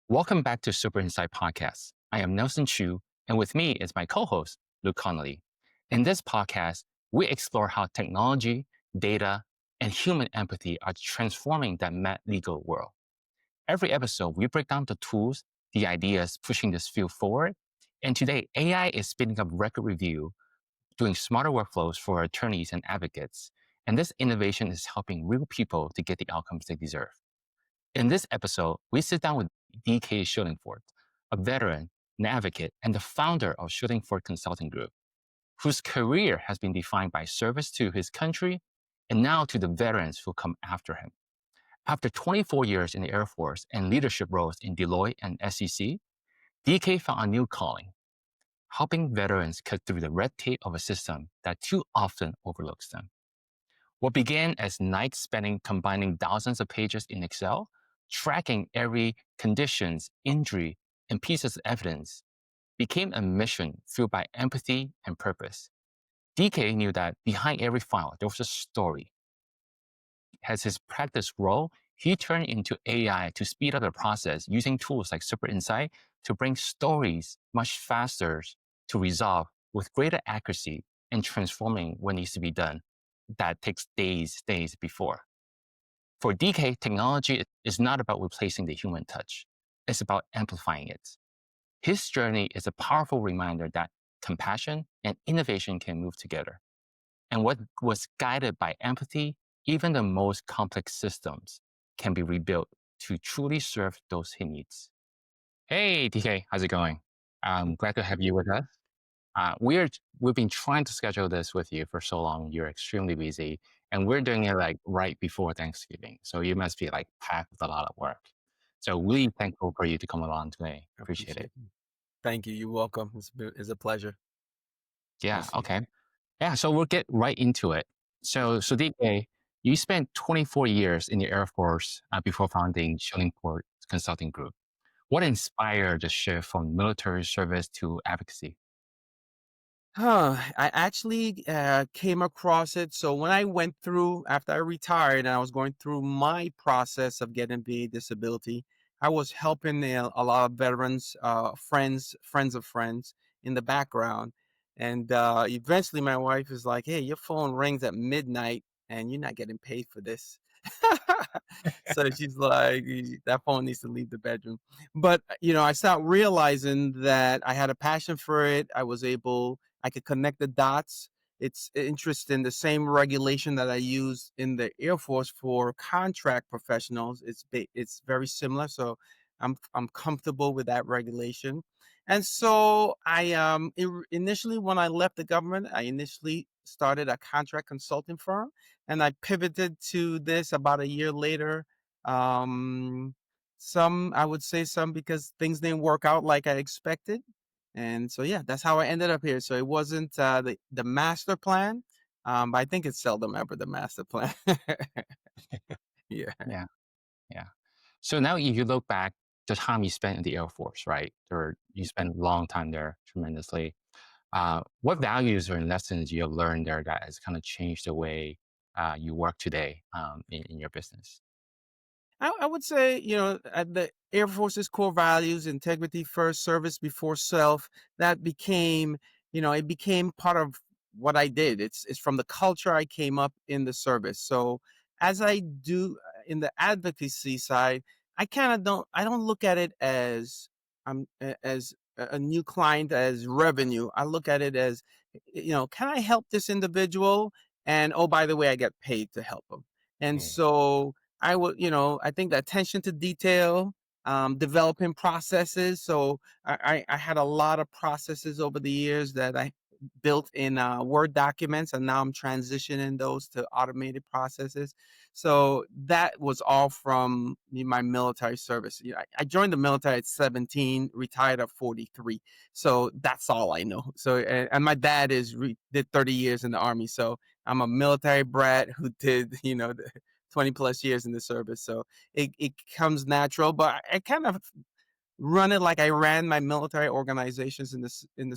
Welcome back to Super Insight Podcast. I am Nelson Chu, and with me is my co-host, Luke Connolly. In this podcast, we explore how technology, data, and human empathy are transforming the legal world. Every episode, we break down the tools, the ideas pushing this field forward. And today, AI is speeding up record review, doing smarter workflows for attorneys and advocates. And this innovation is helping real people to get the outcomes they deserve. In this episode, we sit down with DK Shillingford, a veteran, an advocate, and the founder of Shillingford Consulting Group, whose career has been defined by service to his country and now to the veterans who come after him. After 24 years in the Air Force and leadership roles in Deloitte and SEC, DK found a new calling, helping veterans cut through the red tape of a system that too often overlooks them. What began as nights spending combining thousands of pages in Excel, tracking every conditions, injury, and pieces of evidence, became a mission fueled by empathy and purpose. DK knew that behind every file, there was a story. As his practice grew, he turned into AI to speed up the process using tools like Super Insight to bring stories much faster to resolve with greater accuracy and transforming what needs to be done that takes days before. For DK, technology is not about replacing the human touch. It's about amplifying it. His journey is a powerful reminder that compassion and innovation can move together. And what was guided by empathy, even the most complex systems can be rebuilt to truly serve those he needs. Hey, DK, how's it going? I'm glad to have you with us. We've been trying to schedule this with you for so long. You're extremely busy, and we're doing it like right before Thanksgiving. So you must be like packed with a lot of work. So really thankful for you to come along today. I Appreciate it. appreciate it. Thank you. You're welcome. It's a pleasure. We'll Yeah. see. Okay. Yeah. So we'll get right into it. So DK, you spent 24 years in the Air Force before founding Shillingford Consulting Group. What inspired the shift from military service to advocacy? I actually came across it. So when I went through, after I retired and I was going through my process of getting VA disability, I was helping a lot of veterans, friends of friends in the background. And eventually my wife is like, hey, your phone rings at midnight and you're not getting paid for this. So she's like, that phone needs to leave the bedroom." But, I started realizing that I had a passion for it. I could connect the dots. It's interesting. The same regulation that I use in the Air Force for contract professionals, it's very similar. So I'm comfortable with that regulation. And so initially when I left the government, I initially started a contract consulting firm, and I pivoted to this about a year later. Um, some I would say some because things didn't work out like I expected, and so yeah, that's how I ended up here. So it wasn't the master plan, but I think it's seldom ever the master plan. Yeah. Yeah. Yeah. So now if you look back the time you spent in the Air Force, right? Or you spent a long time there tremendously. What values or lessons you have learned there that has kind of changed the way you work today in your business? I would say, the Air Force's core values, integrity first, service before self, that became, it became part of what I did. It's from the culture I came up in the service. So as I do in the advocacy side, I don't look at it as as a new client as revenue. I look at it as, can I help this individual? And oh, by the way, I get paid to help them. And Mm, so I think the attention to detail, developing processes. So I had a lot of processes over the years that I built in Word documents, and now I'm transitioning those to automated processes. So that was all from my military service. I joined the military at 17, retired at 43. So that's all I know. So, and my dad did 30 years in the Army. So I'm a military brat who did, the 20 plus years in the service. So it comes natural, but I kind of run it like I ran my military organizations in the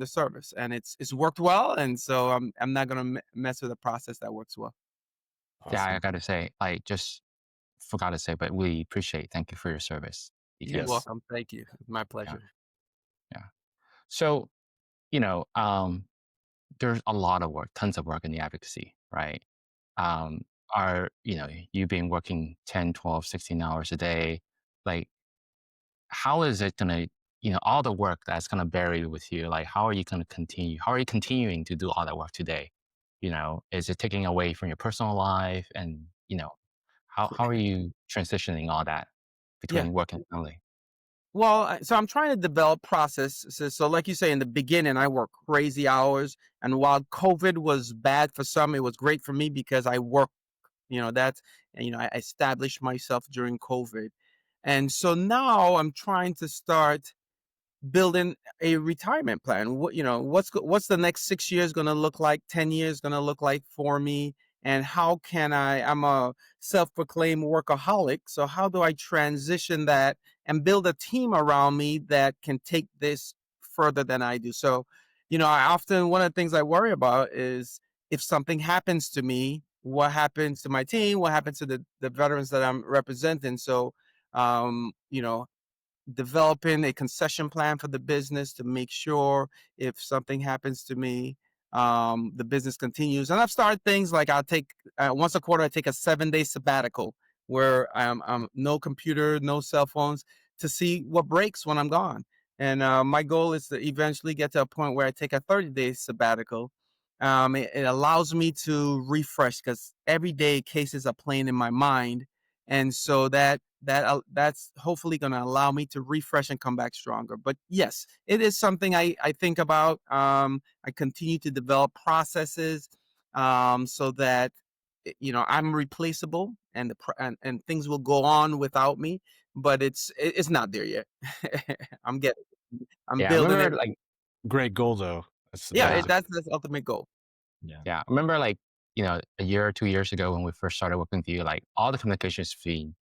service, and it's worked well. And so I'm not going to mess with a process that works well. yeah, I Awesome. gotta say, I just forgot to say, but we appreciate. Thank you for your service. You're because, Yes. welcome. Thank you. My yeah, pleasure. yeah. So, you know, there's a lot of work, tons of work in the advocacy, right? Um, you been working 10, 12, 16 hours a day? Like, how is it gonna, all the work that's gonna bury with you, like, how are you gonna continue? How are you continuing to do all that work today? Is it taking away from your personal life? And, how are you transitioning all that Yeah. between work and family? Well, so I'm trying to develop processes. So, like you say, in the beginning, I worked crazy hours, and while COVID was bad for some, it was great for me because I worked. That's and I established myself during COVID, and so now I'm trying to start building a retirement plan. What's the next 6 years going to look like? 10 years going to look like for me? And how can I'm a self-proclaimed workaholic. So how do I transition that and build a team around me that can take this further than I do? So, I often, one of the things I worry about is if something happens to me, what happens to my team? What happens to the veterans that I'm representing? So, um, you know, developing a concession plan for the business to make sure if something happens to me, the business continues. And I've started things like I'll take once a quarter, I take a 7 day sabbatical where I'm no computer, no cell phones to see what breaks when I'm gone. And my goal is to eventually get to a point where I take a 30-day sabbatical. It allows me to refresh because every day cases are playing in my mind, and so that's hopefully going to allow me to refresh and come back stronger. But yes, it is something I think about. I continue to develop processes so that I'm replaceable, and and things will go on without me. But it's not there yet. I'm getting I'm Yeah, I building remember it. like, Great goal though. That's the Yeah, yeah, that's the ultimate goal. yeah. yeah. I remember like, a year or 2 years ago when we first started working with you, like all the communications between,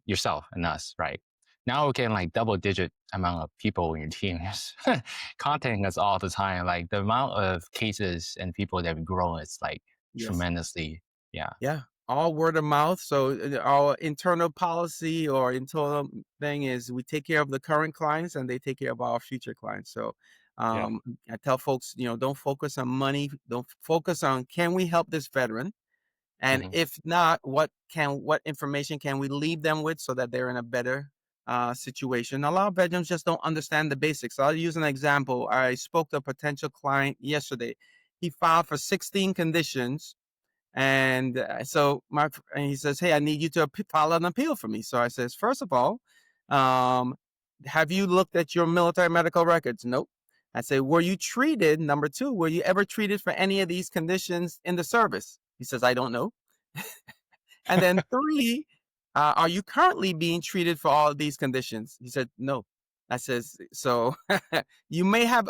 yourself and us, right? Now we're getting like double digit amount of people in your team just contacting us all the time. Like the amount of cases and people that have grown is like Yes. tremendously. Yeah. Yeah, all word of mouth. So our internal policy or internal thing is we take care of the current clients and they take care of our future clients. So Yeah. I tell folks, don't focus on money. Don't focus on can we help this veteran, and Hmm. if not, what information can we leave them with so that they're in a better situation. A lot of veterans just don't understand the basics. I'll use an example. I spoke to a potential client yesterday. He filed for 16 conditions, and and he says, "Hey, I need you to file an appeal for me." So I says, first of all, um, have you looked at your military medical records? Nope. I say, were you treated? Number two, were you ever treated for any of these conditions in the service? He says, I don't know. And then three, are you currently being treated for all of these conditions? He said, no. I says, so I may have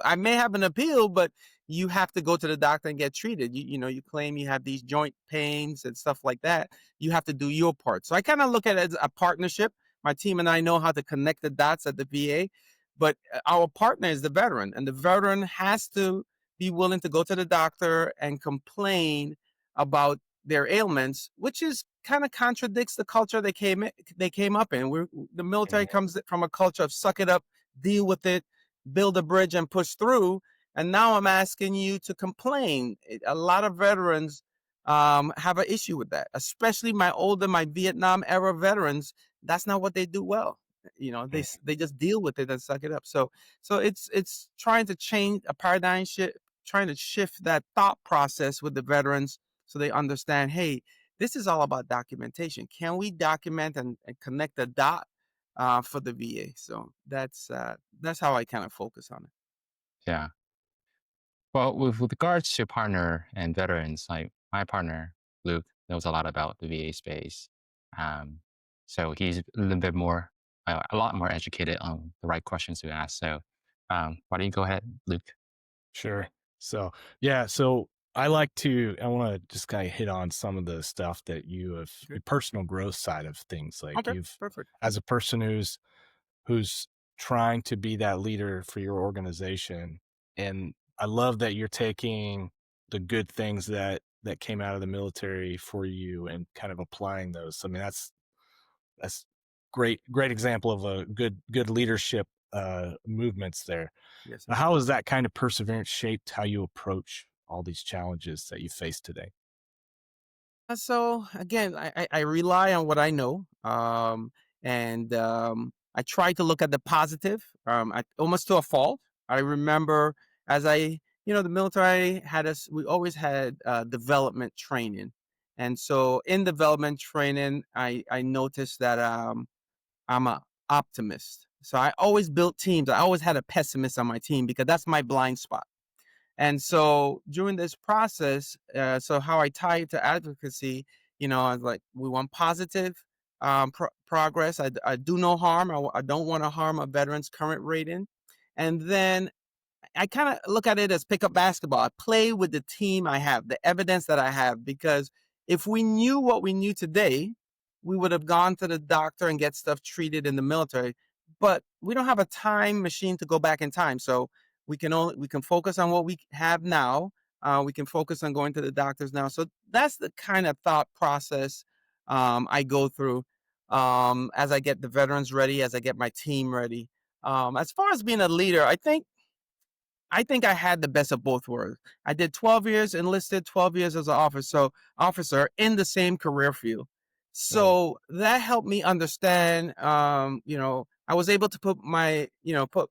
an appeal, but you have to go to the doctor and get treated. You claim you have these joint pains and stuff like that. You have to do your part. So I kind of look at it as a partnership. My team and I know how to connect the dots at the VA, but our partner is the veteran, and the veteran has to be willing to go to the doctor and complain about their ailments, which is kind of contradicts the culture they came up in. The military comes from a culture of suck it up, deal with it, build a bridge, and push through. And now I'm asking you to complain. A lot of veterans have an issue with that, especially my Vietnam era veterans. That's not what they do well. They just deal with it and suck it up. So it's trying to change a paradigm shift, trying to shift that thought process with the veterans so they understand, hey, this is all about documentation. Can we document and connect the dot for the VA? So that's how I kind of focus on it. Yeah. Well, with regards to partner and veterans, like my partner, Luke, knows a lot about the VA space. Um, so he's a little bit more, a lot more educated on the right questions to ask. So why don't you go ahead, Luke? Sure. So, yeah. So I want to just kind of hit on some of the stuff that you have, Okay. the personal growth side of things. Like Okay. Perfect. as a person who's trying to be that leader for your organization. And I love that you're taking the good things that came out of the military for you and kind of applying those. I mean, that's great example of a good leadership movements there. Yes, sir. How has that kind of perseverance shaped how you approach all these challenges that you face today? So again, I rely on what I know, and I try to look at the positive, almost to a fault. I remember as the military had us. We always had development training, and so in development training, I noticed that I'm a optimist. So I always built teams. I always had a pessimist on my team because that's my blind spot. And so during this process, so how I tie it to advocacy, I was like, we want positive progress. I do no harm. I don't want to harm a veteran's current rating. And then I kind of look at it as pickup basketball. I play with the team I have, the evidence that I have, because if we knew what we knew today, we would have gone to the doctor and get stuff treated in the military. But we don't have a time machine to go back in time, so we can focus on what we have now. We can focus on going to the doctors now. So that's the kind of thought process I go through as I get the veterans ready, as I get my team ready. As far as being a leader, I think I had the best of both worlds. I did 12 years enlisted, 12 years as an officer in the same career field. Right. So that helped me understand, I was able to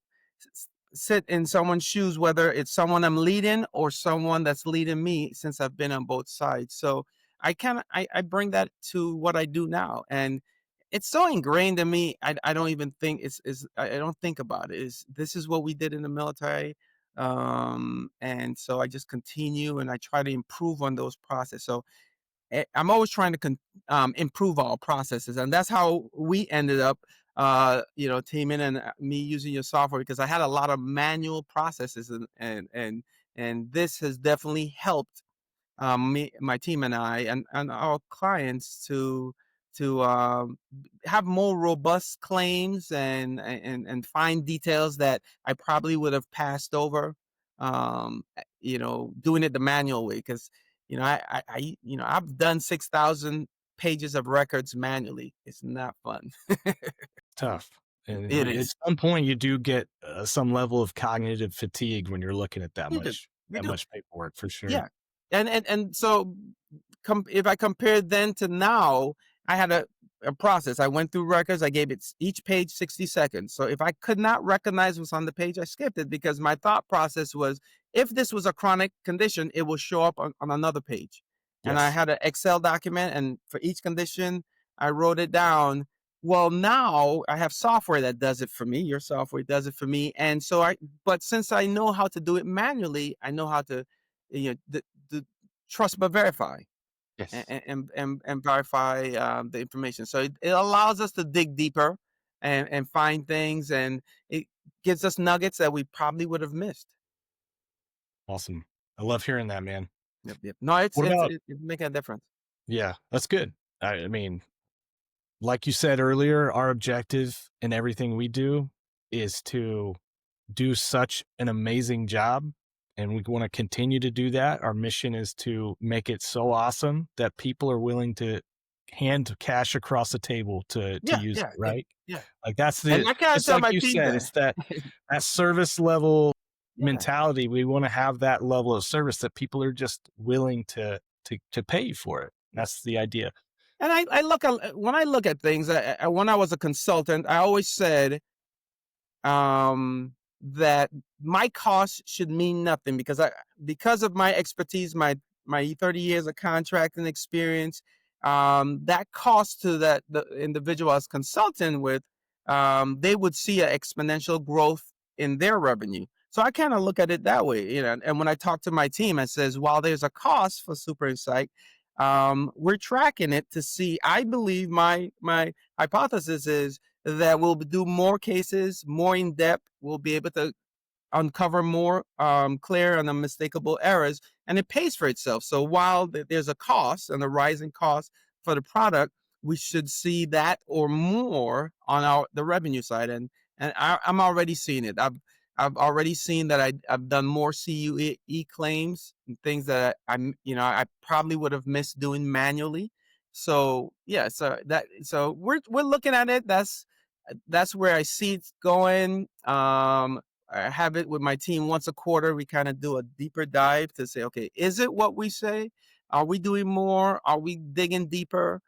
sit in someone's shoes, whether it's someone I'm leading or someone that's leading me, since I've been on both sides. So I bring that to what I do now. And it's so ingrained in me. I don't even think I don't think about it. This is what we did in the military. And so I just continue and I try to improve on those processes. So I'm always trying to improve our processes, and that's how we ended up, teaming and me using your software, because I had a lot of manual processes, and this has definitely helped my team and I and our clients to have more robust claims and find details that I probably would have passed over, doing it the manual way. Because I've done 6,000 pages of records manually. It's not fun. Tough. And It at is. some point, you do get some level of cognitive fatigue when you're looking at You do. You that do. much paperwork for sure. Yeah. And so if I compare then to now, I had a process. I went through records. I gave it each page 60 seconds. So if I could not recognize what's on the page, I skipped it, because my thought process was, if this was a chronic condition, it will show up on another page. And I Yes. had an Excel document, and for each condition, I wrote it down. Well, now I have software that does it for me. Your software does it for me. And so but since I know how to do it manually, I know how to, the trust but verify, and Yes. and verify the information. So it allows us to dig deeper and find things, and it gives us nuggets that we probably would have missed. Awesome. I love hearing that, man. Yep, yep. No, What about, it's making a difference. yeah, that's good. I mean, like you said earlier, our objective in everything we do is to do such an amazing job, and we want to continue to do that. Our mission is to make it so awesome that people are willing to hand cash across the table to Yeah, use it, yeah, yeah, right? yeah. Like that's And the I kind of just tell like my you team said, that. it's that service level Yeah, mentality. We want to have that level of service that people are just willing to pay you for it. yeah. That's the idea. And I look at when I look at things. When I was a consultant, I always said, that my cost should mean nothing, because of my expertise, my 30 years of contracting experience, that cost to the individual I was consulting with, they would see an exponential growth in their revenue. So I kind of look at it that way, and when I talk to my team, I says, while there's a cost for Super Insight, we're tracking it to see. I believe my hypothesis is that we'll do more cases, more in depth. We'll be able to uncover more clear and unmistakable errors, and it pays for itself. So while there's a cost and a rising cost for the product, we should see that or more on the revenue side, and I'm already seeing it. I've already seen that I've done more CUE claims and things that I probably would have missed doing manually. So yeah, so we're looking at it. That's where I see it going. I have it with my team once a quarter. We kind of do a deeper dive to say, okay, is it what we say? Are we doing more? Are we digging deeper?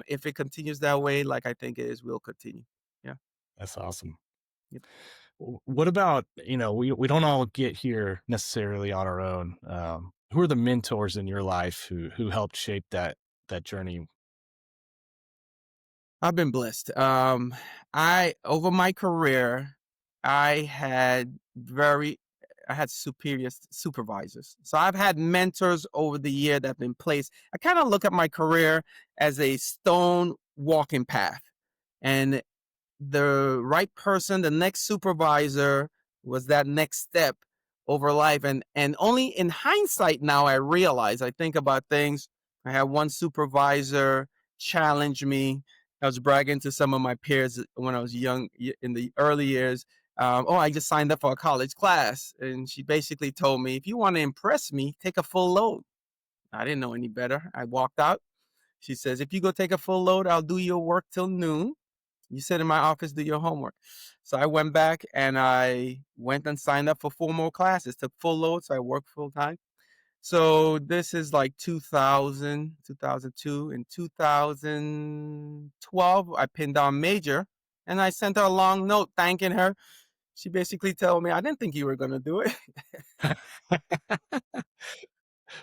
If it continues that way, like I think it is, we'll continue. Yeah. That's awesome. Yep. What about, we don't all get here necessarily on our own. Who are the mentors in your life who helped shape that journey? I've been blessed. I over my career, I had very, I had superior supervisors. So I've had mentors over the year that have been placed. I kind of look at my career as a stone walking path, and the right person, the next supervisor, was that next step over life. And only in hindsight now I realize, I think about things. I had one supervisor challenge me. I was bragging to some of my peers when I was young in the early years. Oh, I just signed up for a college class. And she basically told me, if you want to impress me, take a full load. I didn't know any better. I walked out. She says, if you go take a full load, I'll do your work till noon. You sit in my office, do your homework. So I went back and I went and signed up for 4 more classes, took full load. So I worked full time. So this is like 2000, 2002. In 2012, I pinned down Major and I sent her a long note thanking her. She basically told me, I didn't think you were going to do it. So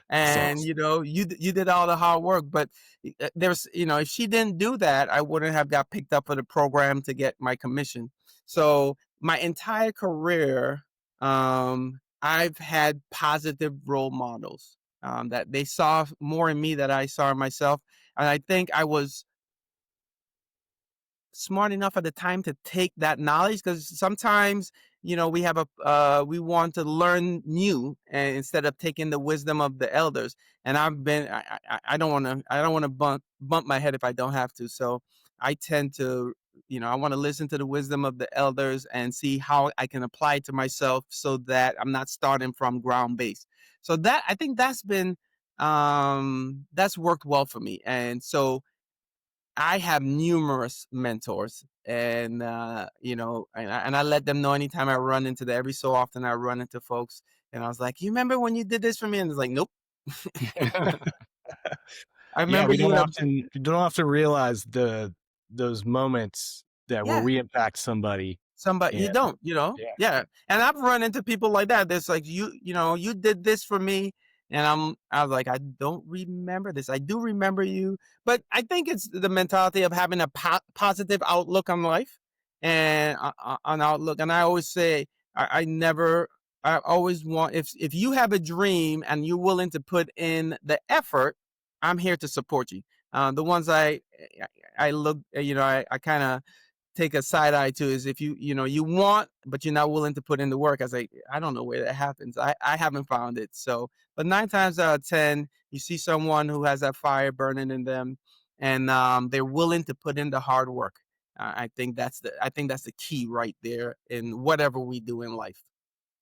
And you did all the hard work, but there's if she didn't do that, I wouldn't have got picked up for the program to get my commission. So my entire career, I've had positive role models, that they saw more in me than I saw in myself, and I think I was smart enough at the time to take that knowledge, because sometimes we have we want to learn new, and instead of taking the wisdom of the elders. And I don't want to bump my head if I don't have to. So I tend to, I want to listen to the wisdom of the elders and see how I can apply it to myself so that I'm not starting from ground base. So that, I think that's been, that's worked well for me. And so I have numerous mentors, and and I let them know anytime I run into them. Every so often, I run into folks, and I was like, "You remember when you did this for me?" And it's like, "Nope." I yeah, remember you. we don't often realize those moments that where Yeah, we impact somebody. somebody And you don't, yeah, yeah. And I've run into people like that. There's like, you did this for me, and I was like, I don't remember this. I do remember you, but I think it's the mentality of having a positive outlook on life, and on outlook. And I always say, I never, I always want, if you have a dream and you're willing to put in the effort, I'm here to support you. The ones I look, I kind of take a side eye to is if you want, but you're not willing to put in the work. I was like, I don't know where that happens. I haven't found it. So, but 9 times out of 10, you see someone who has that fire burning in them, and they're willing to put in the hard work. I think that's the key right there in whatever we do in life.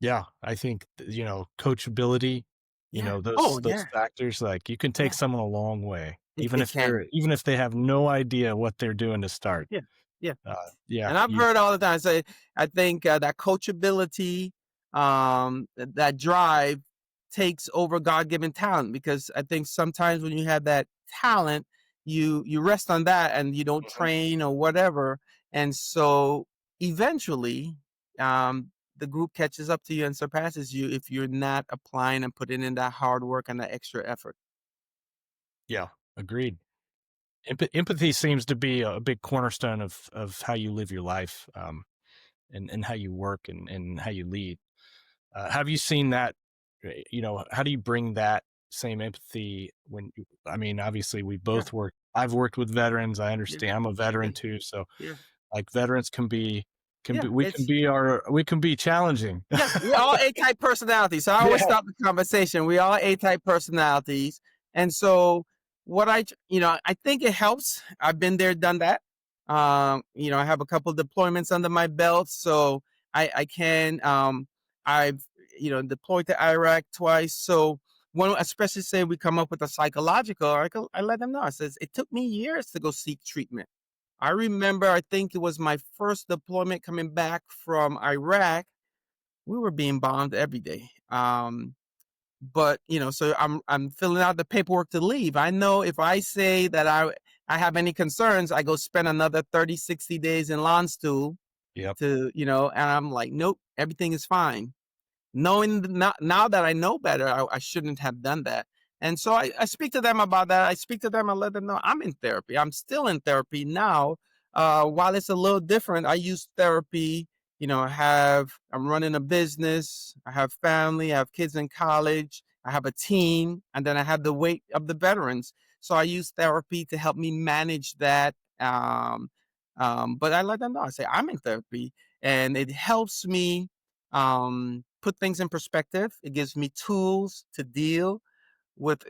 yeah, I think coachability, Yeah. those Oh those yeah. factors, like you can take Yeah. someone a long way, It can. even if they have no idea what they're doing to start. Yeah. Yeah. Yeah, And I've you heard all the time say, I think that coachability, that drive takes over God-given talent, because I think sometimes when you have that talent, you rest on that and you don't Mhm. train or whatever. And so eventually, the group catches up to you and surpasses you if you're not applying and putting in that hard work and that extra effort. Yeah, agreed. Empathy seems to be a big cornerstone of how you live your life, and how you work and how you lead. Have you seen that? How do you bring that same empathy I mean, obviously, we Yeah. both work. I've worked with veterans. I Yeah. understand. I'm a Yeah. veteran too, so Yeah. like veterans Yeah. we can be challenging. Yeah, we're all A-type personalities. So I always Yeah. start the conversation. We all A-type personalities. And so I think it helps. I've been there, done that. I have a couple deployments under my belt. So I can, I've, deployed to Iraq twice. So when, especially say we come up with a psychological, I let them know. I says, it took me years to go seek treatment. I remember, I think it was my first deployment coming back from Iraq. We were being bombed every day. But so I'm filling out the paperwork to leave. I know if I say that I have any concerns, I go spend another 30, 60 days in law school Yep. and I'm like, nope, everything is fine. Knowing now that I know better, I shouldn't have done that. And so I speak to them about that. I speak to them and let them know I'm in therapy. I'm still in therapy now. While it's a little different, I use therapy. I'm running a business. I have family. I have kids in college. I have a team, and then I have the weight of the veterans. So I use therapy to help me manage that. But I let them know. I say I'm in therapy, and it helps me put things in perspective. It gives me tools to deal with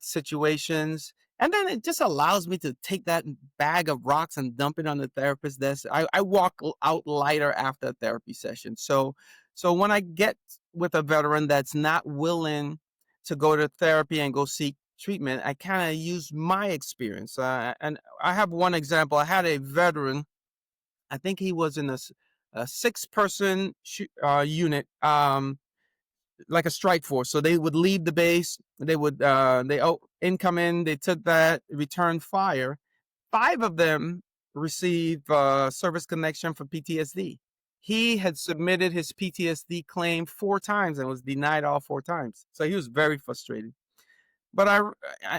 situations, and then it just allows me to take that bag of rocks and dump it on the therapist's desk. I walk out lighter after a therapy session. So when I get with a veteran that's not willing to go to therapy and go seek treatment, I kind of use my experience. And I have one example. I had a veteran. I think he was in a 6-person unit, like a strike force. So they would leave the base. They would income in. They took that, return fire. 5 of them received service connection for PTSD. He had submitted his PTSD claim 4 times and was denied all 4 times. So he was very frustrated. But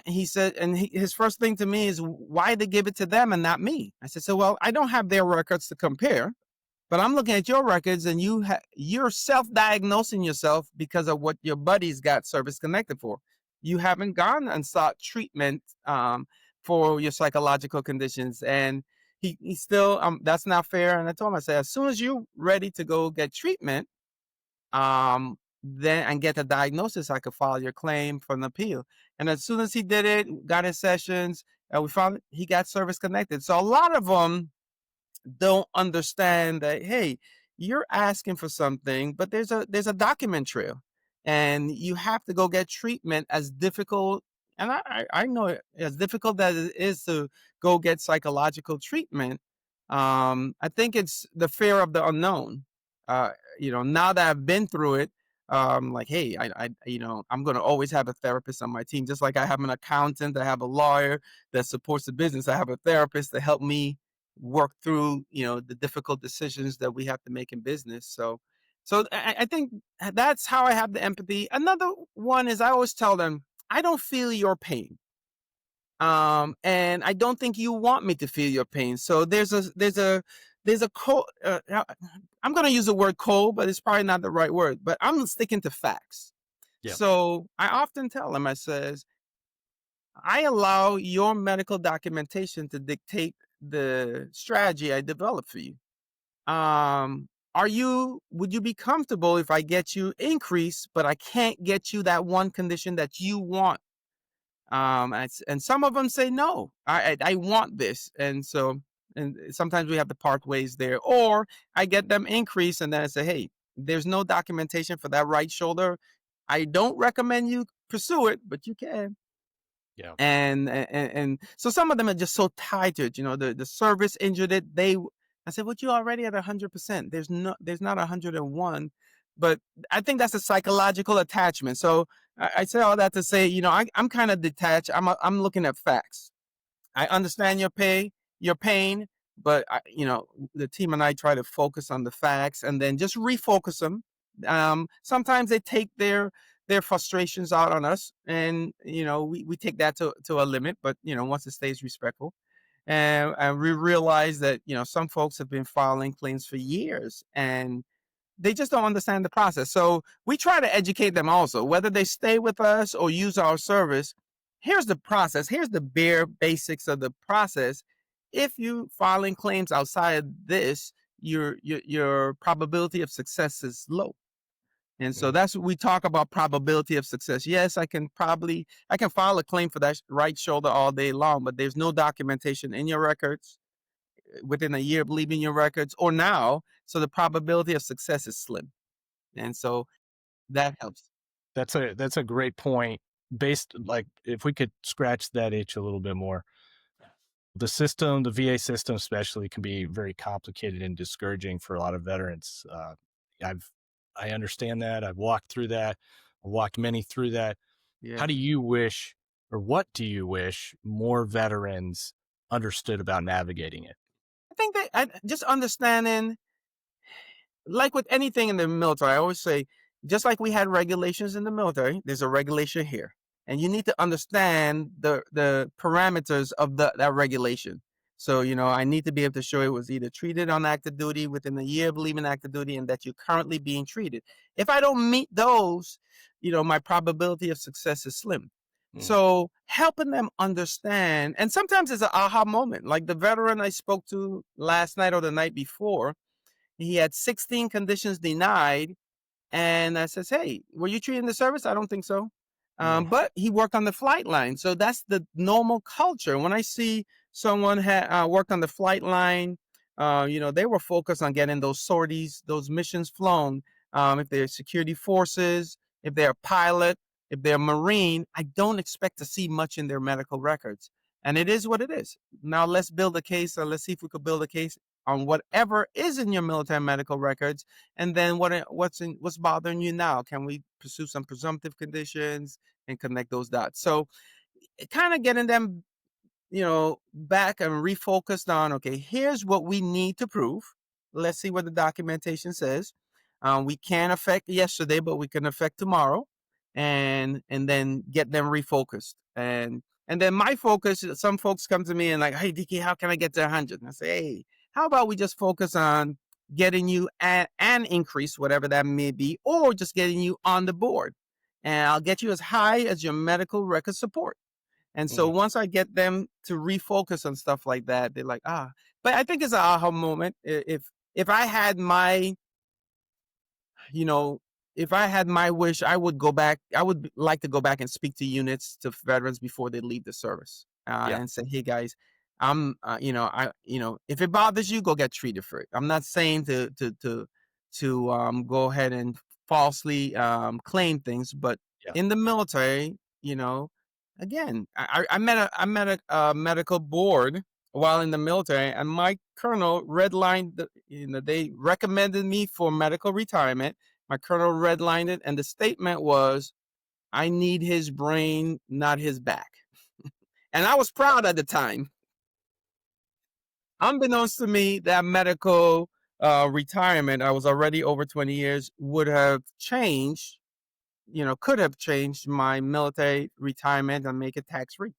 he said, and his first thing to me is, why they give it to them and not me? I said, so, well, I don't have their records to compare, but I'm looking at your records, and you're self-diagnosing yourself because of what your buddies got service connected for. You haven't gone and sought treatment for your psychological conditions. And he still, that's not fair. And I told him, I said, as soon as you're ready to go get treatment, then and get a diagnosis, I could file your claim for an appeal. And as soon as he did it, got his sessions, and we found he got service connected. So a lot of them don't understand that, hey, you're asking for something, but there's a document trail, and you have to go get treatment. As difficult, and I know as difficult as it is to go get psychological treatment, I think it's the fear of the unknown. Now that I've been through it, like, hey, I'm going to always have a therapist on my team, just like I have an accountant, I have a lawyer that supports the business, I have a therapist to help me work through the difficult decisions that we have to make in business. So I think that's how I have the empathy. Another one is, I always tell them, I don't feel your pain, and I don't think you want me to feel your pain. So there's a code. I'm going to use the word code, but it's probably not the right word, but I'm sticking to facts. Yeah. So I often tell them, I says, I allow your medical documentation to dictate the strategy I develop for you. Would you be comfortable if I get you increase, but I can't get you that one condition that you want? And some of them say, no, I want this. And sometimes we have to part ways there, or I get them increase, and then I say, hey, there's no documentation for that right shoulder. I don't recommend you pursue it, but you can. Yeah. And so some of them are just so tied to it. The service injured it. I said, well, you already at 100%. There's not 101, but I think that's a psychological attachment. So I say all that to say, I'm kind of detached. I'm looking at facts. I understand your pain, but the team and I try to focus on the facts and then just refocus them. Sometimes they take their frustrations out on us, and we take that to a limit, but once it stays respectful. And we realize that some folks have been filing claims for years, and they just don't understand the process. So we try to educate them also, whether they stay with us or use our service. Here's the process. Here's the bare basics of the process. If you filing claims outside of this, your probability of success is low. And so that's what we talk about, probability of success. Yes, I can file a claim for that right shoulder all day long, but there's no documentation in your records within a year of leaving your records or now. So the probability of success is slim. And so that helps. That's a great point. Based, like, if we could scratch that itch a little bit more, the system, the VA system especially, can be very complicated and discouraging for a lot of veterans. I've I understand that. I've walked through that. I walked many through that. How Yeah. do you wish, or what do you wish more veterans understood about navigating it? I think that just understanding, like with anything in the military, I always say, just like we had regulations in the military, there's a regulation here, and you need to understand the parameters of that regulation. So, I need to be able to show it was either treated on active duty within a year of leaving active duty, and that you're currently being treated. If I don't meet those, my probability of success is slim. Mm, So helping them understand, and sometimes it's an aha moment, like the veteran I spoke to last night or the night before. He had 16 conditions denied. And I says, hey, were you treated in the service? I don't think so. mm, But he worked on the flight line. So that's the normal culture. When I see someone worked on the flight line, they were focused on getting those sorties, those missions flown. If they're security forces, if they're a pilot, if they're a Marine, I don't expect to see much in their medical records. And it is what it is. Now let's build a case, or let's see if we could build a case on whatever is in your military medical records, and then what's bothering you now. Can we pursue some presumptive conditions and connect those dots? So kind of getting them, back and refocused on, okay, here's what we need to prove. Let's see what the documentation says. We can't affect yesterday, but we can affect tomorrow, and then get them refocused. And then my focus, some folks come to me and like, hey, DK, how can I get to 100? And I say, hey, how about we just focus on getting you an increase, whatever that may be, or just getting you on the board. And I'll get you as high as your medical record support. And so mm. once I get them to refocus on stuff like that, they're like, ah. But I think it's an aha moment. If I had my, you know, if I had my wish, I would go back. I would like to go back and speak to units, to veterans before they leave the service, Yeah, and say, hey guys, if it bothers you, go get treated for it. I'm not saying to go ahead and falsely claim things, but yeah, in the military, again, I met a medical board while in the military, and my colonel redlined they recommended me for medical retirement. My colonel redlined it, and the statement was, I need his brain, not his back. And I was proud at the time. Unbeknownst to me, that medical retirement, I was already over 20 years, would have changed, could have changed my military retirement and make it tax free.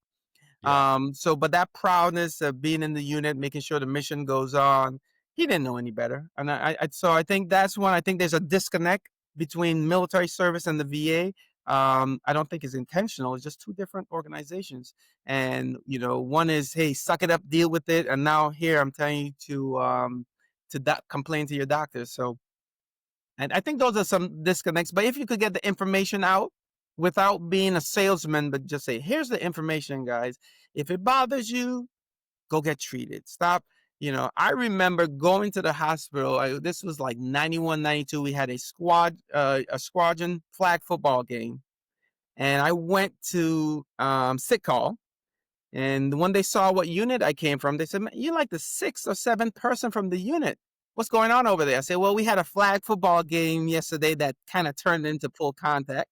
yeah, But that proudness of being in the unit, making sure the mission goes on, he didn't know any better. And so I think that's when I think there's a disconnect between military service and the VA. I don't think it's intentional. It's just two different organizations. And, one is, hey, suck it up, deal with it. And now here I'm telling you to complain to your doctor. So, and I think those are some disconnects. But if you could get the information out without being a salesman, but just say, here's the information, guys. If it bothers you, go get treated. Stop. I remember going to the hospital. This was like 91, 92. We had a squadron flag football game. And I went to sick call. And when they saw what unit I came from, they said, man, you're like the sixth or seventh person from the unit. What's going on over there? I said, well, we had a flag football game yesterday that kind of turned into full contact.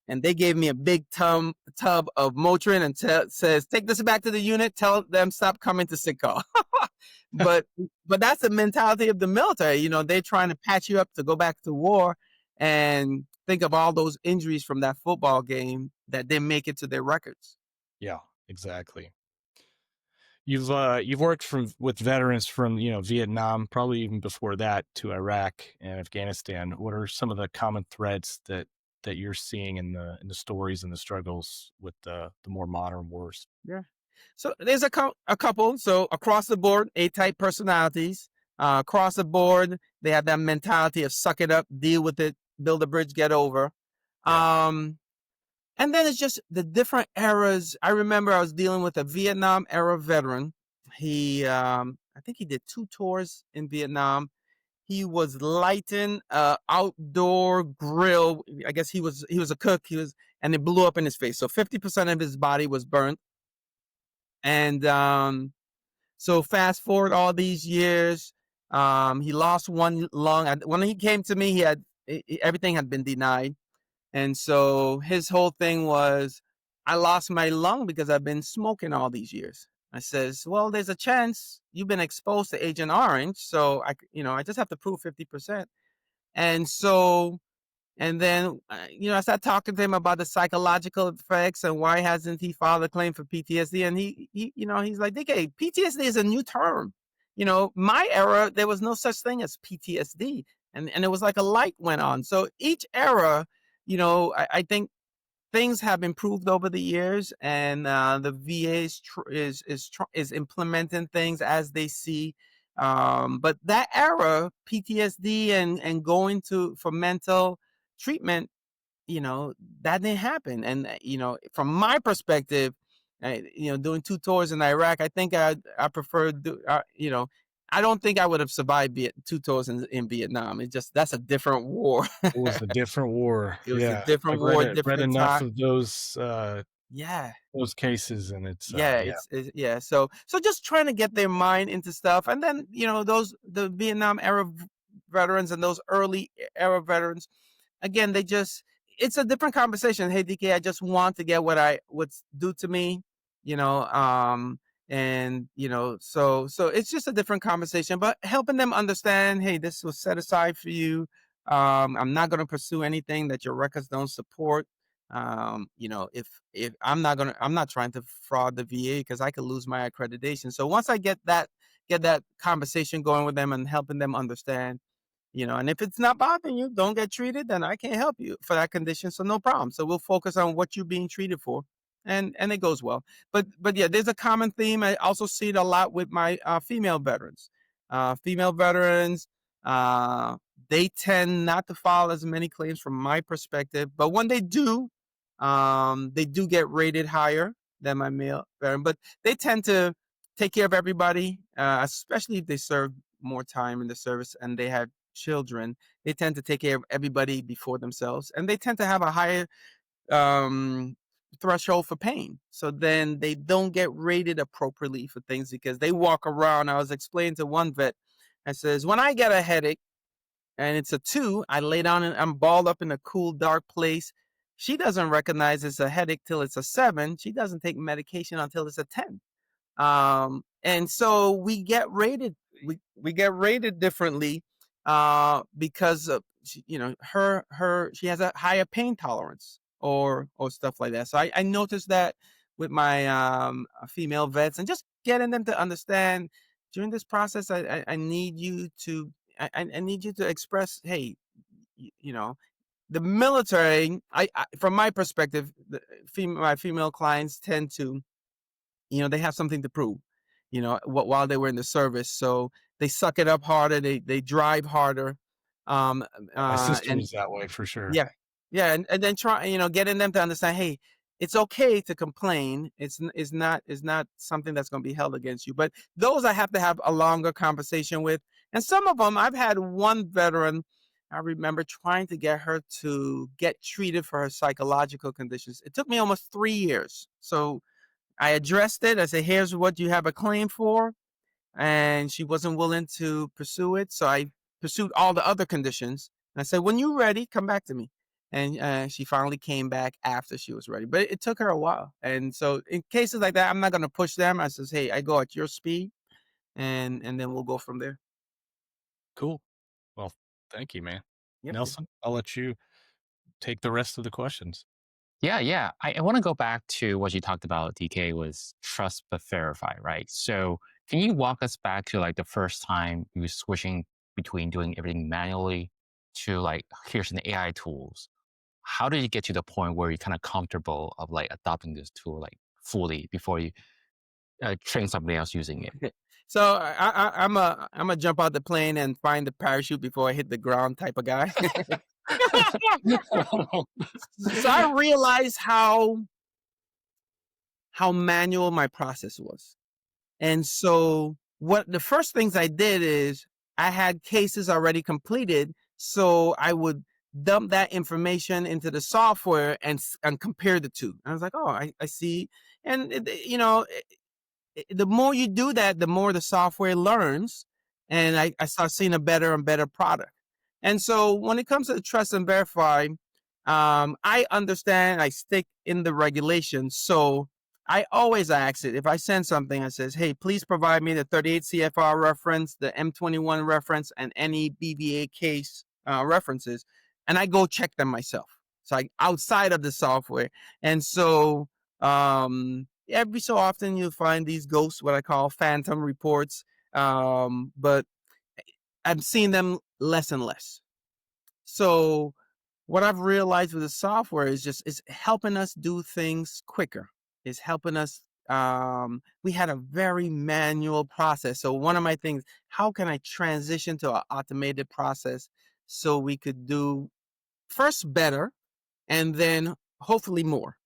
And they gave me a big tub of Motrin and says, take this back to the unit, tell them stop coming to sick call. but that's the mentality of the military. They're trying to patch you up to go back to war, and think of all those injuries from that football game that didn't make it to their records. yeah, exactly. You've worked with veterans from Vietnam, probably even before that, to Iraq and Afghanistan. What are some of the common threads that you're seeing in the stories and the struggles with the more modern wars? Yeah. So there's a couple. So across the board, A-type personalities. Across the board, they have that mentality of suck it up, deal with it, build a bridge, get over. Yeah, And then it's just the different eras. I remember I was dealing with a Vietnam era veteran. I think he did 2 tours in Vietnam. he was lighting a outdoor grill. I guess he was a cook. And it blew up in his face. So 50% of his body was burnt. And so fast forward all these years, he lost one lung. When he came to me, everything had been denied. And so his whole thing was, I lost my lung because I've been smoking all these years. I says, well, there's a chance you've been exposed to Agent Orange. So I just have to prove 50%. And so, and then, I started talking to him about the psychological effects and why hasn't he filed a claim for PTSD? And he's like, DK, PTSD is a new term. My era, there was no such thing as PTSD. And it was like a light went on. So each era, I think things have improved over the years, and the VA is implementing things as they see. But that era, PTSD and going for mental treatment, that didn't happen. And from my perspective, doing 2 tours in Iraq, I think I prefer I don't think I would have survived 2 tours in Vietnam. That's a different war. It was a different war. It was a Yeah. different I've war, read different enough time. of those Yeah. those cases, and it's Yeah, yeah. So just trying to get their mind into stuff, and then the Vietnam era veterans and those early era veterans, again, it's a different conversation. Hey, DK, I just want to get what's due to me, and so it's just a different conversation, but helping them understand, hey, this was set aside for you. I'm not going to pursue anything that your records don't support. If I'm not trying to fraud the VA, because I could lose my accreditation. So once I get that conversation going with them and helping them understand, and if it's not bothering you, don't get treated, then I can't help you for that condition. So no problem. So we'll focus on what you're being treated for. And it goes well. But yeah, there's a common theme. I also see it a lot with my female veterans. Female veterans, they tend not to file as many claims from my perspective. But when they do get rated higher than my male veteran. But they tend to take care of everybody, especially if they serve more time in the service and they have children. They tend to take care of everybody before themselves, and they tend to have a higher threshold for pain. So then they don't get rated appropriately for things because they walk around. I was explaining to one vet, I says, when I get a headache and it's a 2, I lay down and I'm balled up in a cool, dark place. She doesn't recognize it's a headache till it's a 7. She doesn't take medication until it's a 10. And so we get rated. We get rated differently because of she has a higher pain tolerance or stuff like that. So I noticed that with my female vets, and just getting them to understand during this process, I need you to I need you to express, hey, the military. From my perspective, my female clients tend to, they have something to prove, while they were in the service. So they suck it up harder. They drive harder. my sister And was that way for sure. yeah, yeah. And then getting them to understand, hey, it's okay to complain. It's not something that's going to be held against you. But those I have to have a longer conversation with. And some of them, I've had one veteran, I remember trying to get her to get treated for her psychological conditions. It took me almost 3 years. So I addressed it. I said, here's what you have a claim for. And she wasn't willing to pursue it. So I pursued all the other conditions. And I said, when you're ready, come back to me. And she finally came back after she was ready. But it took her a while. And so in cases like that, I'm not going to push them. I says, hey, I go at your speed. And then we'll go from there. Cool. Well, thank you, man. Yep. Nelson, I'll let you take the rest of the questions. Yeah. I want to go back to what you talked about, DK, was trust but verify, right? So can you walk us back to like the first time you were switching between doing everything manually to like, here's some AI tools? How did you get to the point where you're kind of comfortable of like adopting this tool like fully before you train somebody else using it? So I'm a jump out the plane and find the parachute before I hit the ground type of guy. So I realized how manual my process was. And so what the first things I did is I had cases already completed, so I would dump that information into the software and compare the two. And I was like, oh, I see. And the more you do that, the more the software learns, and I start seeing a better and better product. And so when it comes to trust and verify, I understand I stick in the regulations. So I always ask it if I send something that says, hey, please provide me the 38 CFR reference, the M21 reference, and any BVA case references, and I go check them myself. So outside of the software. And so every so often you'll find these ghosts, what I call phantom reports. But I'm seeing them less and less. So what I've realized with the software is helping us do things quicker. It's helping us. We had a very manual process. So one of my things, how can I transition to an automated process so we could do first better and then hopefully more.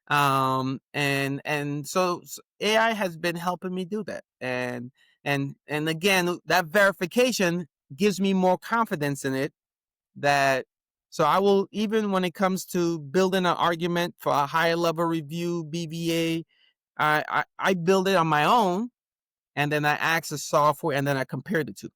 And so AI has been helping me do that. And again, that verification gives me more confidence in it, that so I will, even when it comes to building an argument for a higher level review, BVA, I build it on my own, and then I ask the software, and then I compare the two.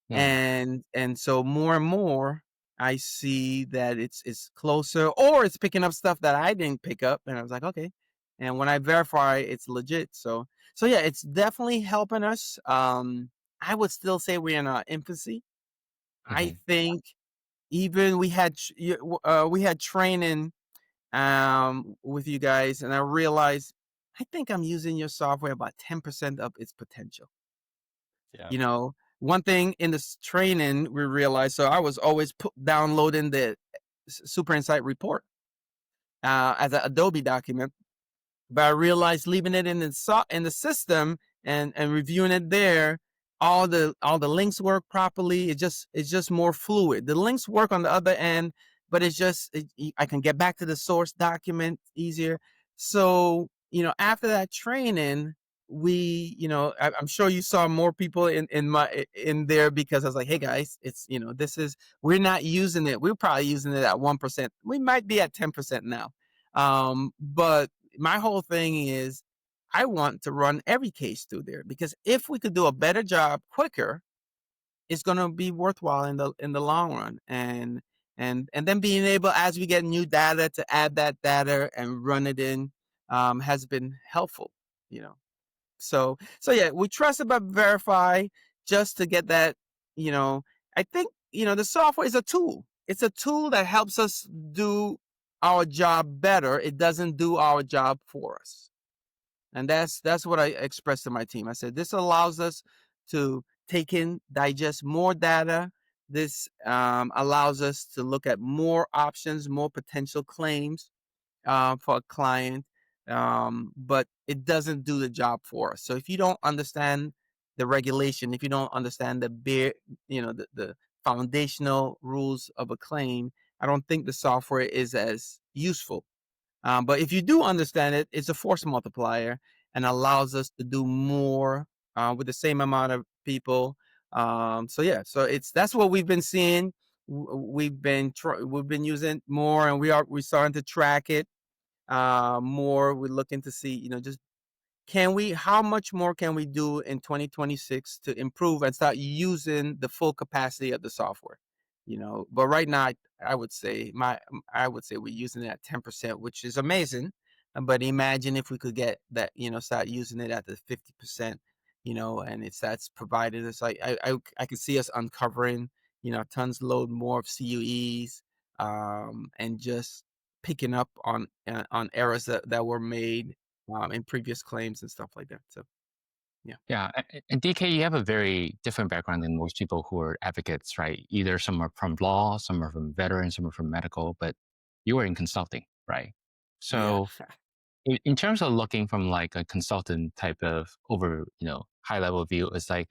Yeah. And so more and more I see that it's closer, or it's picking up stuff that I didn't pick up, and I was like, okay. And when I verify, it's legit. So yeah, it's definitely helping us. I would still say we're in our infancy. I Mhm. think even we had training with you guys, and I realized I think I'm using your software about 10% of its potential. Yeah. You know, one thing in this training we realized, so I was always downloading the Super Insight report as an Adobe document, but I realized leaving it in the system and reviewing it there, all the links work properly. It's just more fluid. The links work on the other end, but I can get back to the source document easier. So after that training, I'm sure you saw more people in there, because I was like, hey guys, this is, we're not using it. We're probably using it at 1%. We might be at 10% now. But my whole thing is I want to run every case through there, because if we could do a better job quicker, it's going to be worthwhile in the long run. And then being able, as we get new data, to add that data and run it in has been helpful, you know. So yeah, we trust about verify just to get that, I think, the software is a tool. It's a tool that helps us do our job better. It doesn't do our job for us. And that's what I expressed to my team. I said, this allows us to digest more data. This allows us to look at more options, more potential claims for a client, but it doesn't do the job for us. So if you don't understand the regulation, if you don't understand the foundational rules of a claim, I don't think the software is as useful. But if you do understand it, it's a force multiplier and allows us to do more with the same amount of people. So yeah, so that's what we've been seeing. We've been using more, and we're starting to track it more. We're looking to see, just how much more can we do in 2026 to improve and start using the full capacity of the software? But right now, I would say we're using it at 10%, which is amazing. But imagine if we could get that, start using it at the 50%, and it starts providing us, like, I could see us uncovering, tons load more of CUEs, and just picking up on errors that were made in previous claims and stuff like that. So yeah. Yeah. And DK, you have a very different background than most people who are advocates, right? Either some are from law, some are from veterans, some are from medical, but you were in consulting, right? Yeah. So in terms of looking from like a consultant type of over, high level view, it's like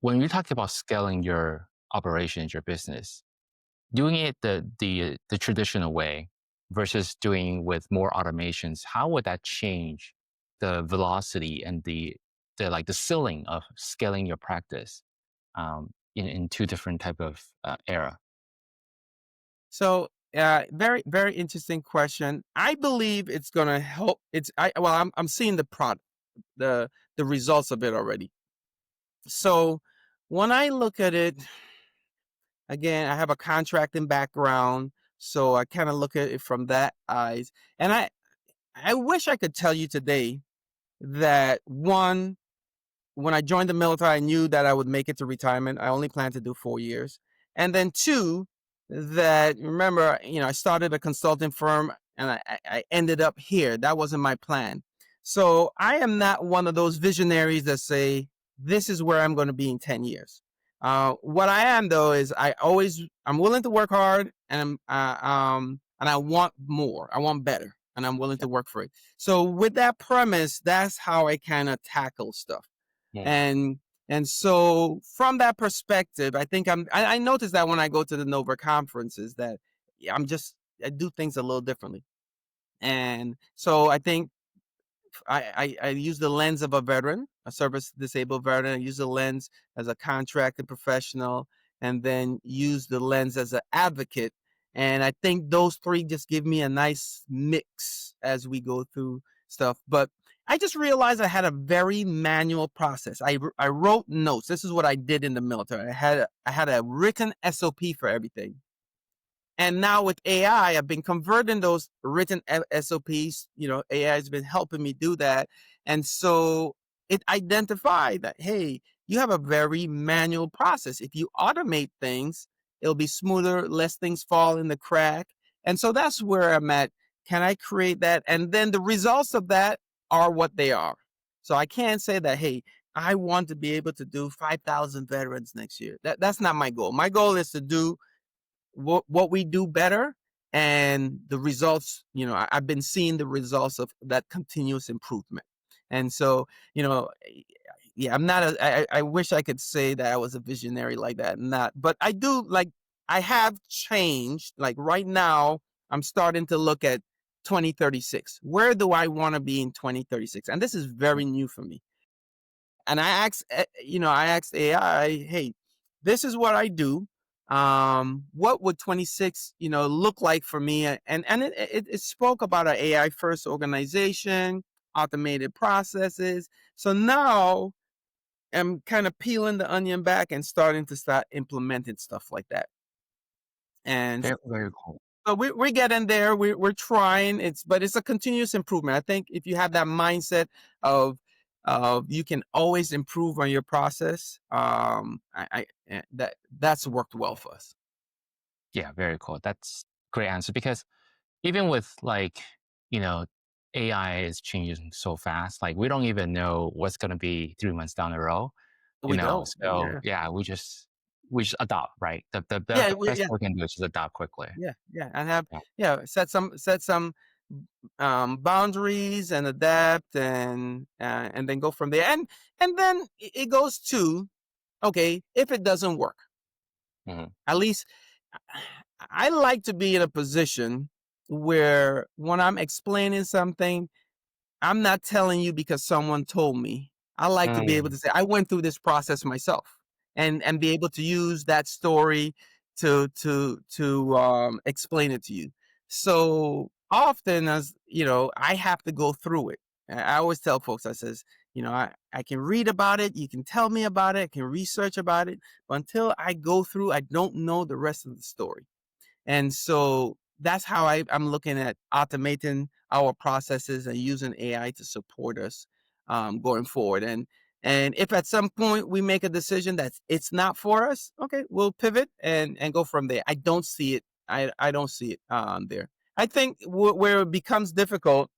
when you talk about scaling your operations, your business, doing it the traditional way versus doing with more automations, how would that change the velocity and the like the ceiling of scaling your practice? in two different type of era? So, very, very interesting question. I believe it's going to help. I'm seeing the product, the results of it already. So, when I look at it, again, I have a contracting background, so I kind of look at it from that eyes. And I wish I could tell you today that one, when I joined the military, I knew that I would make it to retirement. I only planned to do 4 years. And then two, that remember, I started a consulting firm and I ended up here. That wasn't my plan. So I am not one of those visionaries that say, this is where I'm going to be in 10 years. What I am though, is I'm willing to work hard and I want more. I want better and I'm willing to work for it. So with that premise, that's how I kind of tackle stuff. Yeah. And so from that perspective, I think I noticed that when I go to the Nova conferences that I do things a little differently. And so I think I use the lens of a veteran, a service disabled veteran. I use the lens as a contracted professional, and then use the lens as an advocate. And I think those three just give me a nice mix as we go through stuff. But I just realized I had a very manual process. I wrote notes. This is what I did in the military. I had a written SOP for everything. And now with AI, I've been converting those written SOPs. AI has been helping me do that. And so it identified that, hey, you have a very manual process. If you automate things, it'll be smoother, less things fall in the crack. And so that's where I'm at. Can I create that? And then the results of that are what they are. So I can't say that, hey, I want to be able to do 5,000 veterans next year. That's not my goal. My goal is to do what we do better, and the results, I've been seeing the results of that continuous improvement. And so, yeah, I'm not I wish I could say that I was a visionary like that, not, but I have changed. Like right now, I'm starting to look at 2036. Where do I want to be in 2036? And this is very new for me. And I asked AI, hey, this is what I do. What would 26, look like for me? And it spoke about an AI first organization, automated processes. So now I'm kind of peeling the onion back and starting to start implementing stuff like that. And Very, very cool. so we're getting there. We're trying. But it's a continuous improvement. I think if you have that mindset of you can always improve on your process, that's worked well for us. Yeah, very cool. That's great answer because even with you know, AI is changing so fast. Like we don't even know what's going to be 3 months down the road. We don't. So Yeah. yeah, we just adopt, right? The Yeah. best we can do is just adopt quickly. Yeah. Yeah. And have Yeah. set some boundaries and adapt and then go from there. And then it goes to, okay, if it doesn't work, Mhm. at least I like to be in a position where when I'm explaining something, I'm not telling you because someone told me. I like to be able Mm, to say, I went through this process myself, and be able to use that story to explain it to you. So often, as I have to go through it. I always tell folks, I says, I can read about it, you can tell me about it, I can research about it, but until I go through, I don't know the rest of the story. And so that's how I'm looking at automating our processes and using AI to support us going forward. And if at some point we make a decision that it's not for us, okay, we'll pivot and go from there. I don't see it. I don't see it there. I think where it becomes difficult,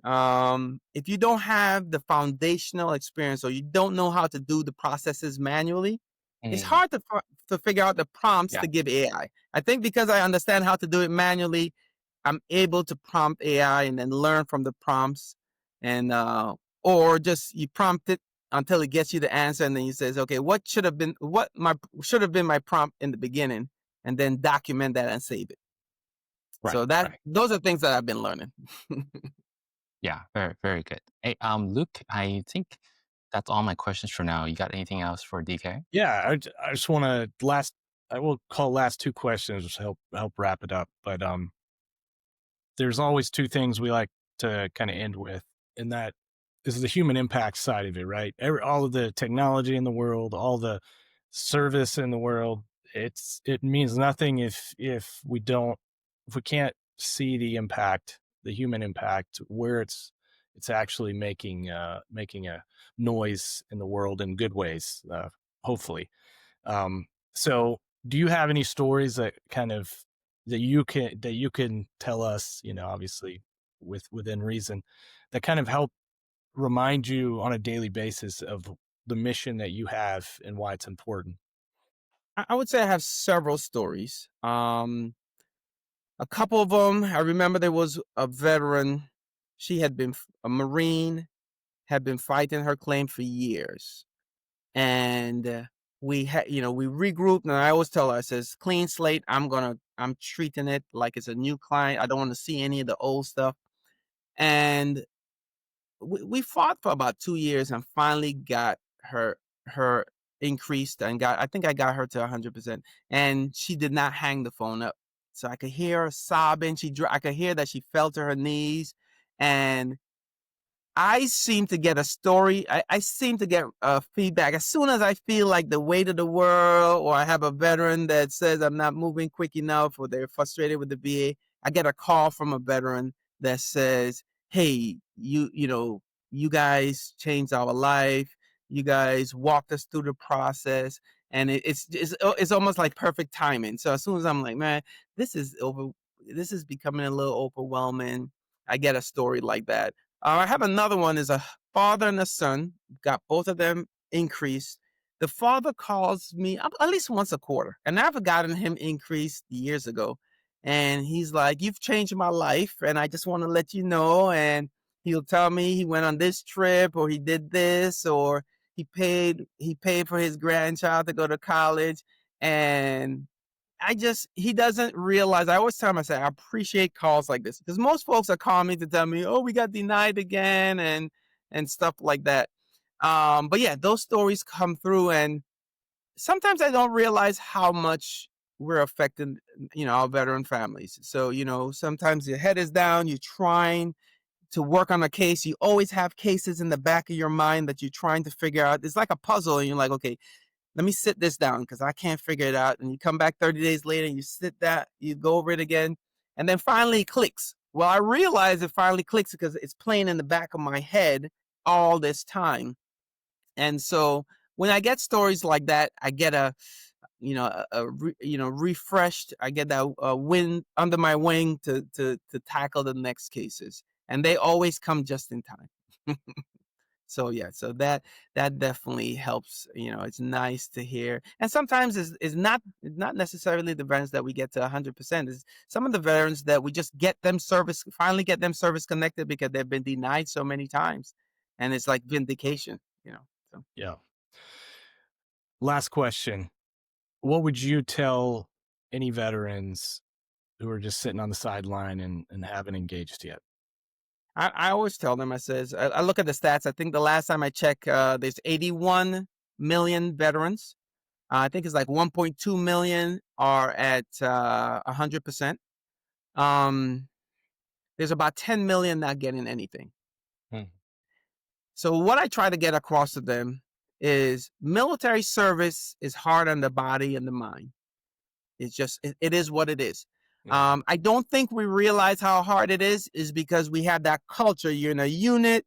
if you don't have the foundational experience or you don't know how to do the processes manually, it's mm, hard to figure out the prompts yeah, to give AI. I think because I understand how to do it manually, I'm able to prompt AI and then learn from the prompts, and or just you prompt it until it gets you the answer, and then you says, okay, what my should have been my prompt in the beginning, and then document that and save it. right, So right. those are things that I've been learning. Yeah, very, very good. Hey, Luke, I think That's all my questions for now. You got anything else for DK? Yeah, I just want to I will call last two questions to help wrap it up. But there's always two things we like to kind of end with, and that is the human impact side of it, right? All of the technology in the world, all the service in the world, it means nothing if we can't see the impact, the human impact, where it's actually making a noise in the world in good ways, hopefully. So do you have any stories that kind of that you can tell us, obviously within reason, that kind of help remind you on a daily basis of the mission that you have and why it's important? I would say I have several stories. A couple of them, I remember there was a veteran. She had been a Marine, had been fighting her claim for years. And we regrouped. And I always tell her, I says, clean slate. I'm treating it like it's a new client. I don't want to see any of the old stuff. And we fought for about 2 years and finally got her increased and I think I got her to 100%. And she did not hang the phone up. So I could hear her sobbing. I could hear that she fell to her knees. And I seem to get a story. I seem to get feedback as soon as I feel like the weight of the world, or I have a veteran that says I'm not moving quick enough, or they're frustrated with the VA. I get a call from a veteran that says, "Hey, you guys changed our life. You guys walked us through the process, and it's almost like perfect timing." So as soon as I'm like, "Man, this is over. This is becoming a little overwhelming," I get a story like that. I have another one is a father and a son, got both of them increased. The father calls me at least once a quarter, and I've gotten him increased years ago. And he's like, "You've changed my life, and I just want to let you know." And he'll tell me he went on this trip, or he did this, or he paid for his grandchild to go to college. And he doesn't realize. I always tell him, I say, I appreciate calls like this, because most folks are calling me to tell me, "Oh, we got denied again," and stuff like that. But yeah, those stories come through, and sometimes I don't realize how much we're affecting, our veteran families. So, sometimes your head is down, you're trying to work on a case. You always have cases in the back of your mind that you're trying to figure out. It's like a puzzle, and you're like, okay, let me sit this down because I can't figure it out. And you come back 30 days later and you go over it again. And then finally it clicks. Well, I realize it finally clicks because it's playing in the back of my head all this time. And so when I get stories like that, I get refreshed. I get that wind under my wing to tackle the next cases. And they always come just in time. So yeah, so that definitely helps. It's nice to hear, and sometimes it's not necessarily the veterans that we get to 100%. Is some of the veterans that we just finally get them service connected because they've been denied so many times, and it's like vindication. So. Yeah. Last question. What would you tell any veterans who are just sitting on the sideline and haven't engaged yet? I always tell them, I look at the stats. I think the last time I checked, there's 81 million veterans. I think it's like 1.2 million are at 100%. There's about 10 million not getting anything. Hmm. So what I try to get across to them is military service is hard on the body and the mind. It is what it is. Yeah. I don't think we realize how hard it is because we have that culture. You're in a unit.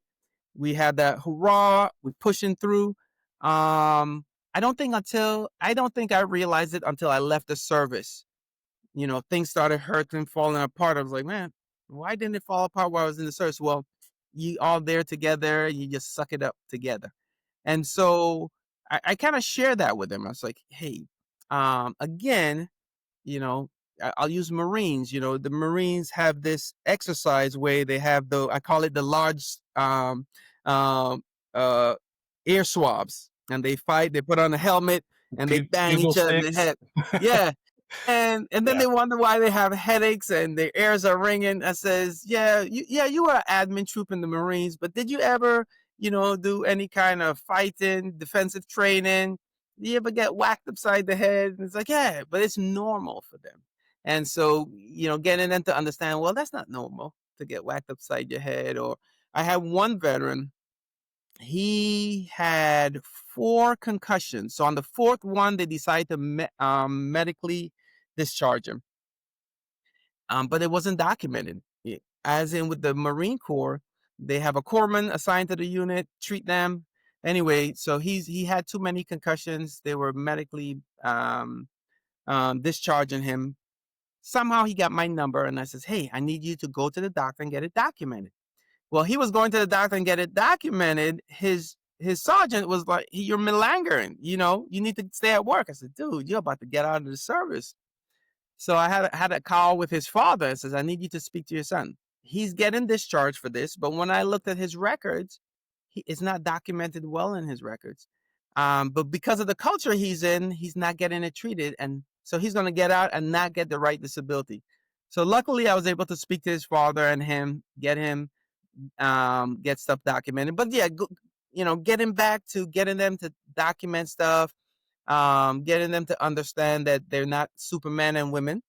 We have that hurrah. We're pushing through. I don't think I realized it until I left the service. Things started hurting, falling apart. I was like, man, why didn't it fall apart while I was in the service? Well, you all there together. You just suck it up together. And so I kind of share that with them. I was like, hey, again, I'll use Marines. The Marines have this exercise where they have I call it the large um, uh, air swabs, and they fight. They put on a helmet and they bang Bugle each other in the sticks. head. Yeah. And then Yeah. they wonder why they have headaches and their ears are ringing. I says, yeah, you were an admin troop in the Marines, but did you ever do any kind of fighting, defensive training? Do you ever get whacked upside the head? And it's like, yeah, but it's normal for them. And so, getting them to understand, well, that's not normal to get whacked upside your head. Or I had one veteran, he had 4 concussions. So on the fourth one, they decided to medically discharge him. But it wasn't documented. As in with the Marine Corps, they have a corpsman assigned to the unit, treat them. Anyway, so he had too many concussions. They were medically discharging him. Somehow he got my number, and I says, hey, I need you to go to the doctor and get it documented. Well, he was going to the doctor and get it documented. His sergeant was like, you're malingering, you need to stay at work. I said, dude, you're about to get out of the service. So I had a call with his father and says, I need you to speak to your son. He's getting discharged for this, but when I looked at his records, it's not documented well in his records. But because of the culture he's in, he's not getting it treated. And so he's going to get out and not get the right disability. So luckily I was able to speak to his father and get stuff documented. But yeah, getting back to getting them to document stuff, getting them to understand that they're not Superman and women,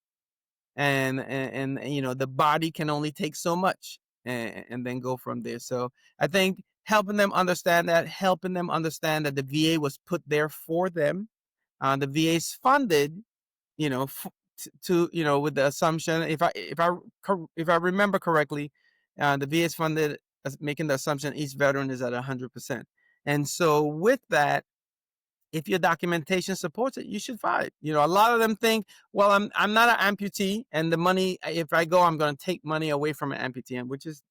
and the body can only take so much, and then go from there. So I think helping them understand that the VA was put there for them. The VA is funded, with the assumption, if I remember correctly, the VA is funded as making the assumption each veteran is at 100%. And so with that, if your documentation supports it, you should fight. A lot of them think, well, I'm not an amputee, and the money, if I go, I'm going to take money away from an amputee, which is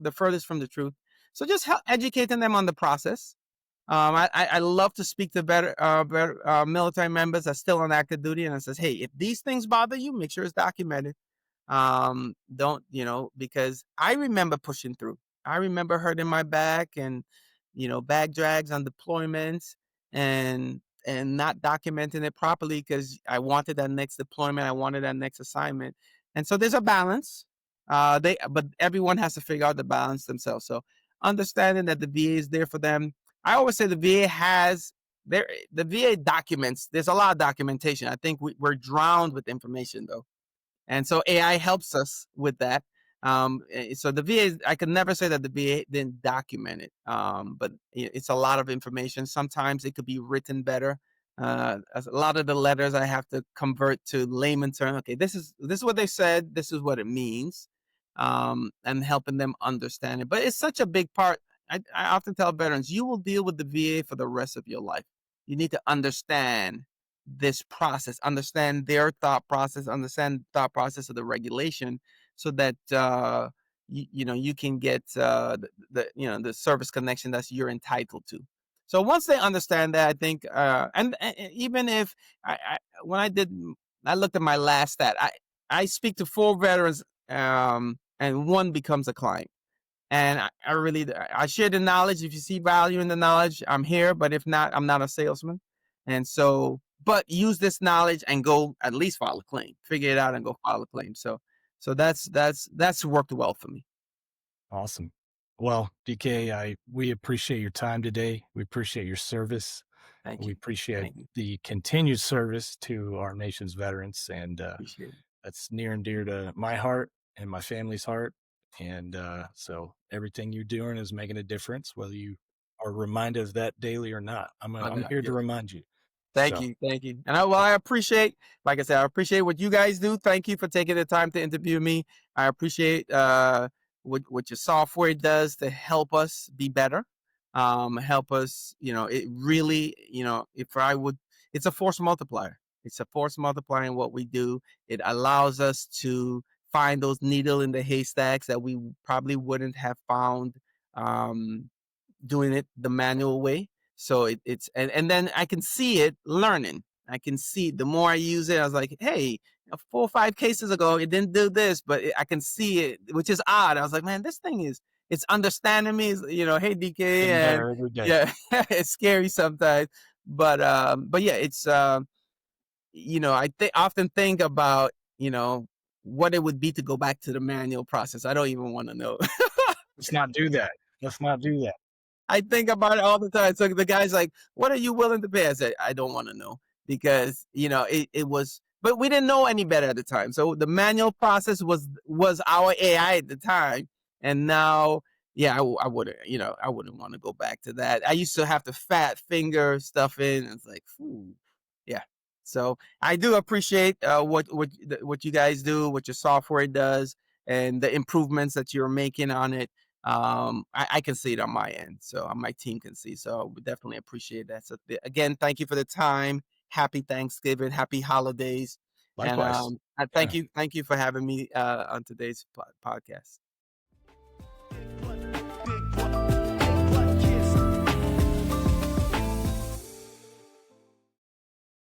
the furthest from the truth. So just educating them on the process. I love to speak to military members that's still on active duty, and I says, hey, if these things bother you, make sure it's documented. Don't, because I remember pushing through. I remember hurting my back and, bag drags on deployments, and not documenting it properly because I wanted that next deployment, I wanted that next assignment. And so there's a balance. But everyone has to figure out the balance themselves. So understanding that the VA is there for them. I always say the VA documents. There's a lot of documentation. I think we're drowned with information though. And so AI helps us with that. So the VA, I could never say that the VA didn't document it, but it's a lot of information. Sometimes it could be written better. A lot of the letters I have to convert to layman term. Okay, this is what they said. This is what it means, and helping them understand it. But it's such a big part. I often tell veterans, you will deal with the VA for the rest of your life. You need to understand this process, understand their thought process, understand the thought process of the regulation, so that you can get the service connection that you're entitled to. So once they understand that, I think, and even if when I looked at my last stat, I speak to 4 veterans, and 1 becomes a client. And I share the knowledge. If you see value in the knowledge, I'm here. But if not, I'm not a salesman. And so, but use this knowledge and go at least file a claim. Figure it out and go file a claim. So that's worked well for me. Awesome. Well, DK, we appreciate your time today. We appreciate your service. Thank you. We appreciate Thank you. the continued service to our nation's veterans, and Appreciate it. that's near and dear to my heart and my family's heart. And so everything you're doing is making a difference, whether you are reminded of that daily or not. I'm here to remind you. Thank you. And I appreciate, like I said, I appreciate what you guys do. Thank you for taking the time to interview me. I appreciate what your software does to help us be better. Help us, it really, it's a force multiplier. It's a force multiplier in what we do. It allows us to find those needle in the haystacks that we probably wouldn't have found doing it the manual way. So it's and then I can see it learning. I can see the more I use it, I was like, hey, 4 or 5 cases ago, it didn't do this, but I can see it, which is odd. I was like, man, this thing it's understanding me. Hey, DK, and yeah, it's scary sometimes, but yeah, it's I often think about what it would be to go back to the manual process. I don't even want to know. Let's not do that. I think about it all the time. So the guy's like, "What are you willing to pay?" I said, "I don't want to know because it was." But we didn't know any better at the time. So the manual process was our AI at the time, and now, yeah, I wouldn't, I wouldn't want to go back to that. I used to have to fat finger stuff in. And it's like, whew, yeah. So I do appreciate what you guys do, what your software does, and the improvements that you're making on it. I can see it on my end, so my team can see. So we definitely appreciate that. So again, thank you for the time. Happy Thanksgiving, happy holidays, and Likewise. I Yeah. thank you for having me on today's podcast.